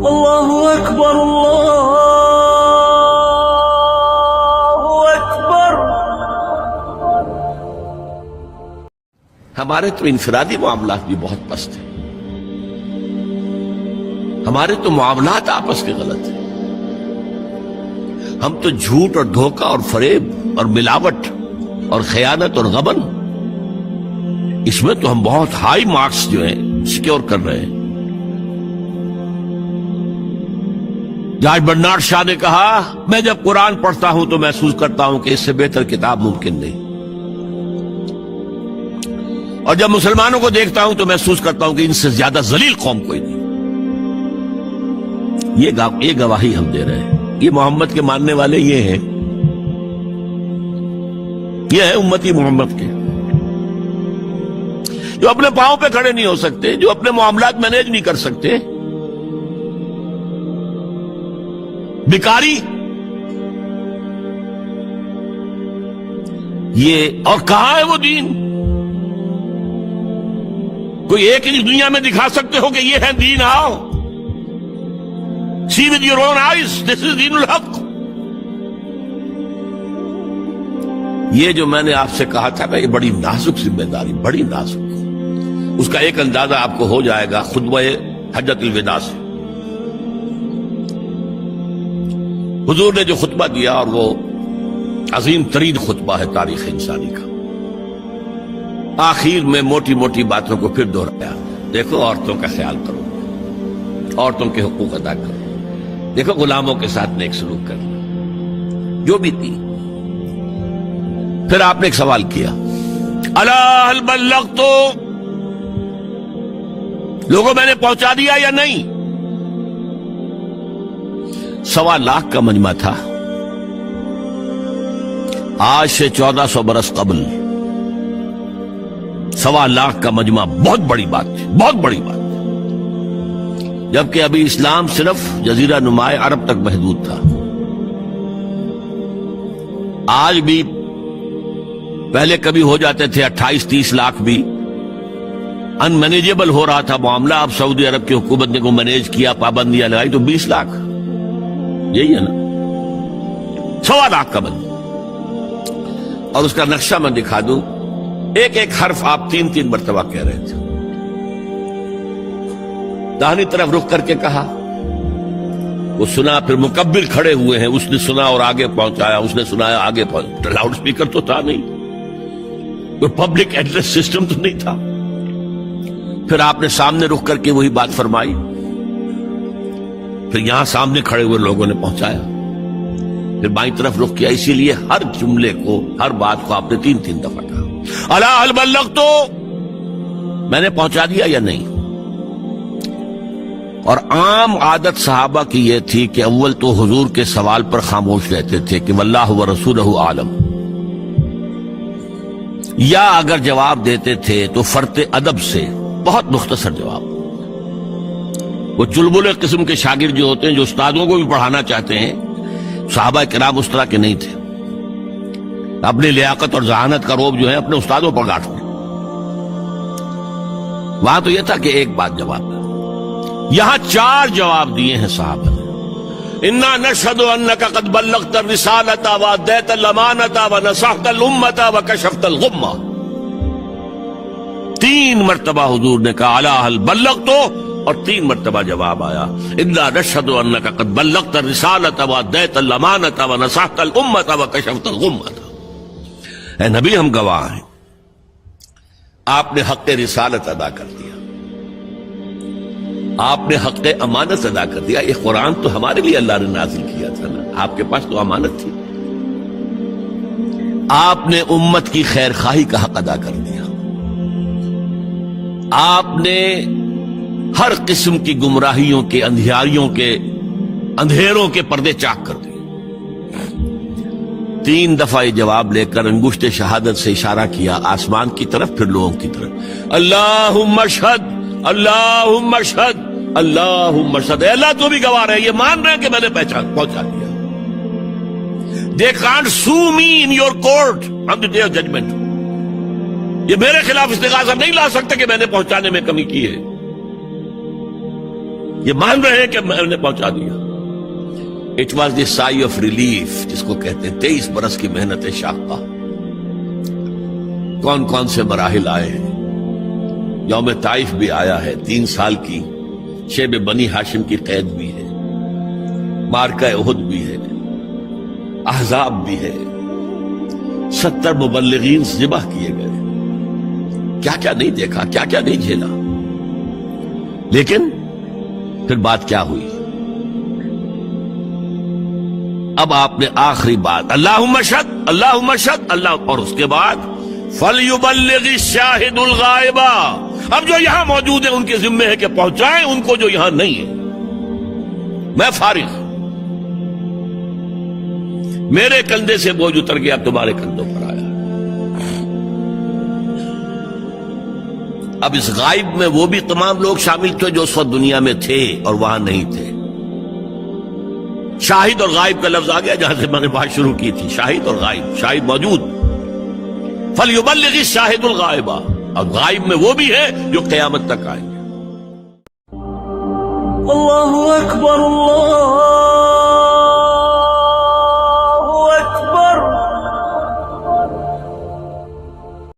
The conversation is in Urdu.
اللہ اکبر اللہ اکبر۔ ہمارے تو انفرادی معاملات بھی بہت پست ہیں، ہمارے تو معاملات آپس کے غلط ہیں، ہم تو جھوٹ اور دھوکہ اور فریب اور ملاوٹ اور خیانت اور غبن، اس میں تو ہم بہت ہائی مارکس جو ہیں سیکیور کر رہے ہیں۔ جاج برنارڈ شاہ نے کہا، میں جب قرآن پڑھتا ہوں تو محسوس کرتا ہوں کہ اس سے بہتر کتاب ممکن نہیں، اور جب مسلمانوں کو دیکھتا ہوں تو محسوس کرتا ہوں کہ ان سے زیادہ ذلیل قوم کوئی نہیں۔ یہ گواہی ہم دے رہے ہیں، یہ محمد کے ماننے والے یہ ہیں، یہ ہے امتی محمد کے، جو اپنے پاؤں پہ کھڑے نہیں ہو سکتے، جو اپنے معاملات مینیج نہیں کر سکتے، بیکاری، یہ اور کہاں ہے وہ دین؟ کوئی ایک ہی دنیا میں دکھا سکتے ہو کہ یہ ہے دین؟ آؤ see with your own eyes, this is دین الحق۔ یہ جو میں نے آپ سے کہا تھا نا، یہ بڑی نازک ذمہ داری، بڑی نازک، اس کا ایک اندازہ آپ کو ہو جائے گا خطبہ حجۃ الوداع سے۔ حضور نے جو خطبہ دیا، اور وہ عظیم ترین خطبہ ہے تاریخ انسانی کا، آخر میں موٹی موٹی باتوں کو پھر دہرایا۔ دیکھو عورتوں کا خیال کرو، عورتوں کے حقوق ادا کرو، دیکھو غلاموں کے ساتھ نیک سلوک کرنا، جو بھی تھی۔ پھر آپ نے ایک سوال کیا، الا هل بلغت، لوگوں میں نے پہنچا دیا یا نہیں؟ 1.25 لاکھ کا مجمع تھا، آج سے 1400 برس قبل 1.25 لاکھ کا مجمع بہت بڑی بات تھی، بہت بڑی بات، جبکہ ابھی اسلام صرف جزیرہ نما عرب تک محدود تھا۔ آج بھی پہلے کبھی ہو جاتے تھے 28-30 لاکھ بھی، ان مینیجیبل ہو رہا تھا معاملہ۔ اب سعودی عرب کی حکومت نے کو مینیج کیا، پابندیاں لگائی تو 20 لاکھ، یہی ہے نا، 1.25 لاکھ کا بند۔ اور اس کا نقشہ میں دکھا دوں، ایک ایک حرف آپ 3 مرتبہ کہہ رہے تھے۔ داہنی طرف رخ کر کے کہا، وہ سنا، پھر مکبر کھڑے ہوئے ہیں، اس نے سنا اور آگے پہنچایا، اس نے سنایا آگے پہنچایا۔ لاؤڈ سپیکر تو تھا نہیں، کوئی پبلک ایڈریس سسٹم تو نہیں تھا۔ پھر آپ نے سامنے رخ کر کے وہی بات فرمائی، پھر یہاں سامنے کھڑے ہوئے لوگوں نے پہنچایا، پھر بائیں طرف رخ کیا۔ اسی لیے ہر جملے کو، ہر بات کو آپ نے 3 دفعہ کہا، الا هل بلغت، میں نے پہنچا دیا یا نہیں؟ اور عام عادت صحابہ کی یہ تھی کہ اول تو حضور کے سوال پر خاموش رہتے تھے کہ واللہ ورسولہ عالم، یا اگر جواب دیتے تھے تو فرط ادب سے بہت مختصر جواب۔ وہ چلبلے قسم کے شاگرد جو ہوتے ہیں، جو استادوں کو بھی پڑھانا چاہتے ہیں، صحابہ کرام اس طرح کے نہیں تھے، اپنی لیاقت اور ذہانت کا روب جو ہے اپنے استادوں پر گاٹتے۔ وہاں تو یہ تھا کہ ایک بات جواب، یہاں 4 جواب دیے ہیں صحابہ نے۔ انا نشهد انك قد بلغت الرسالة واديت الامانة ونصحت الامة وكشفت الغمة۔ 3 مرتبہ حضور نے کہا الا هل بلغت، اور 3 مرتبہ جواب آیا انا نشهد انك قد بلغت الرسالة واديت الامانة ونصحت الامة وكشفت الغمة۔ اے نبی، ہم گواہ ہیں، آپ نے حق رسالت ادا کر دیا، آپ نے حق امانت ادا کر دیا۔ یہ قرآن تو ہمارے لیے اللہ نے نازل کیا تھا نا، آپ کے پاس تو امانت تھی۔ آپ نے امت کی خیر خواہی کا حق ادا کر دیا، آپ نے ہر قسم کی گمراہیوں کے، اندھیاریوں کے، اندھیروں کے پردے چاک کر دیے۔ 3 دفعہ یہ جواب لے کر انگشت شہادت سے اشارہ کیا آسمان کی طرف، پھر لوگوں کی طرف، اللہم اشہد، اللہم اشہد، اللہم اشہد۔ اے اللہ تو بھی گواہ ہے، یہ مان رہے ہیں کہ میں نے پہنچا دیا۔ They can't sue me in your court on the day of judgment۔ یہ میرے خلاف استغاثہ نہیں لا سکتے کہ میں نے پہنچانے میں کمی کی ہے۔ یہ مان رہے ہیں کہ میں نے پہنچا دیا. It was the sigh of relief جس کو کہتے ہیں 23 برس کی محنت شاقہ. کون کون سے مراحل آئے ہیں. یوم طائف بھی آیا ہے, 3 سال کی شیب بنی ہاشم کی قید بھی ہے, مارکہ احد بھی ہے, احزاب بھی ہے, 70 مبلغین ذبح کیے گئے. کیا کیا نہیں دیکھا, کیا کیا نہیں جھیلا. لیکن پھر بات کیا ہوئی؟ اب آپ نے آخری بات اللہم اشہد اللہم اشہد اللہ, اور اس کے بعد فَلْيُبَلِّغِ الشَّاهِدُ الْغَائِبَ. اب جو یہاں موجود ہیں ان کے ذمے ہے کہ پہنچائیں ان کو جو یہاں نہیں ہے. میں فارغ, میرے کندھے سے بوجھ اتر گیا, اب تمہارے کندھوں پر آیا. اب اس غائب میں وہ بھی تمام لوگ شامل تھے جو اس وقت دنیا میں تھے اور وہاں نہیں تھے. شاہد اور غائب کا لفظ آ گیا جہاں سے میں نے بات شروع کی تھی. شاہد اور غائب, شاہد موجود, فَلْيُبَلِّغِ الشَّاهِدُ الْغَائِبَ. اور غائب میں وہ بھی ہے جو قیامت تک آئیں گے. اللہ اکبر اللہ